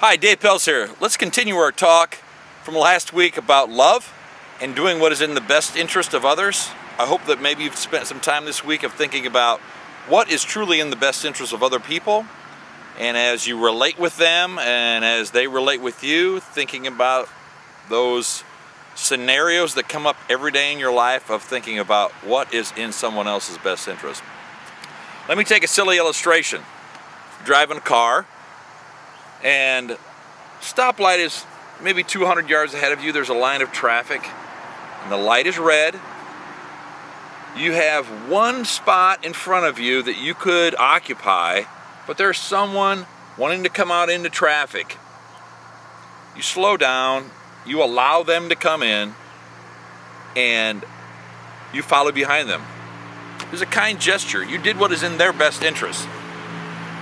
Hi, Dave Pelz here. Let's continue our talk from last week about love and doing what is in the best interest of others. I hope that maybe you've spent some time this week of thinking about what is truly in the best interest of other people, and as you relate with them and as they relate with you, thinking about those scenarios that come up every day in your life of thinking about what is in someone else's best interest. Let me take a silly illustration. You're driving a car, and stoplight is maybe 200 yards ahead of you. There's a line of traffic, and the light is red. You have one spot in front of you that you could occupy, but there's someone wanting to come out into traffic. You slow down, you allow them to come in, and you follow behind them. There's a kind gesture. You did what is in their best interest.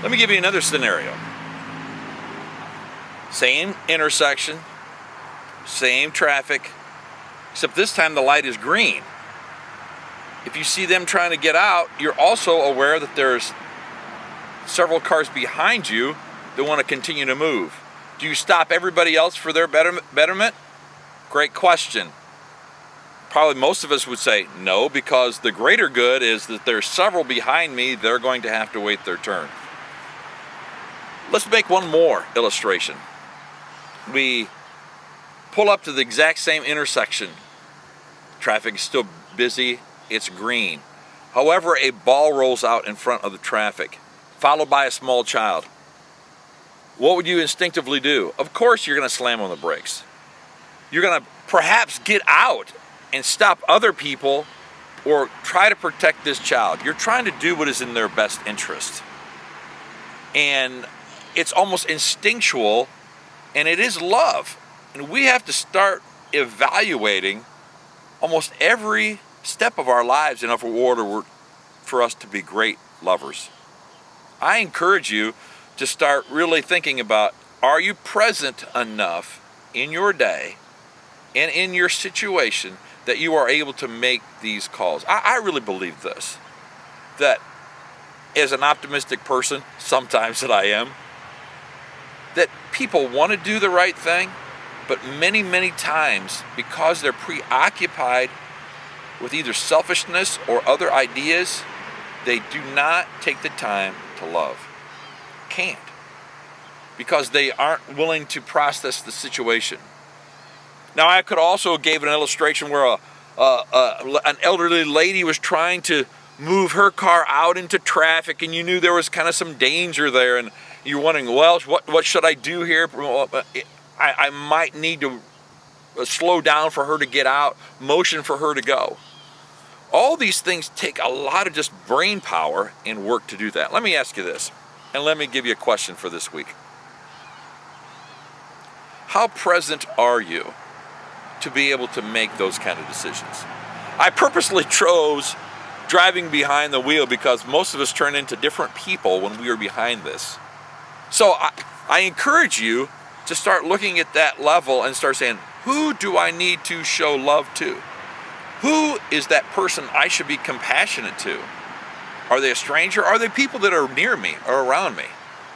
Let me give you another scenario. Same intersection, same traffic, except this time the light is green. If you see them trying to get out, you're also aware that there's several cars behind you that want to continue to move. Do you stop everybody else for their betterment? Great question. Probably most of us would say no, because the greater good is that there's several behind me. They're going to have to wait their turn. Let's make one more illustration. We pull up to the exact same intersection. Traffic is still busy. It's green. However, a ball rolls out in front of the traffic, followed by a small child. What would you instinctively do? Of course, you're going to slam on the brakes. You're going to perhaps get out and stop other people or try to protect this child. You're trying to do what is in their best interest. And it's almost instinctual, and it is love. And we have to start evaluating almost every step of our lives in order for us to be great lovers. I encourage you to start really thinking about, are you present enough in your day and in your situation that you are able to make these calls? I really believe this, that as an optimistic person, sometimes that I am, that people want to do the right thing, but many, many times, because they're preoccupied with either selfishness or other ideas, they do not take the time to love. Can't. Because they aren't willing to process the situation. Now, I could also give an illustration where an elderly lady was trying to move her car out into traffic, and you knew there was kind of some danger there, and you're wondering, well, what should I do here? I might need to slow down for her to get out, motion for her to go. All these things take a lot of just brain power and work to do that. Let me ask you this, and let me give you a question for this week. How present are you to be able to make those kind of decisions? I purposely chose driving behind the wheel because most of us turn into different people when we are behind this. So I encourage you to start looking at that level and start saying, who do I need to show love to? Who is that person I should be compassionate to? Are they a stranger? Are they people that are near me or around me?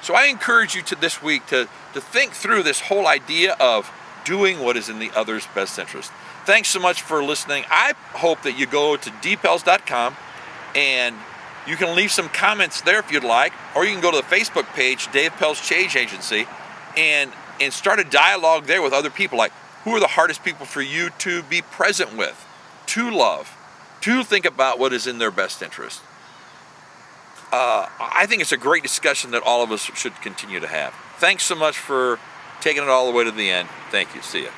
So I encourage you to this week to think through this whole idea of doing what is in the other's best interest. Thanks so much for listening. I hope that you go to dpelz.com and you can leave some comments there if you'd like, or you can go to the Facebook page, Dave Pelz Change Agency, and start a dialogue there with other people, like, who are the hardest people for you to be present with, to love, to think about what is in their best interest. I think it's a great discussion that all of us should continue to have. Thanks so much for taking it all the way to the end. Thank you. See ya.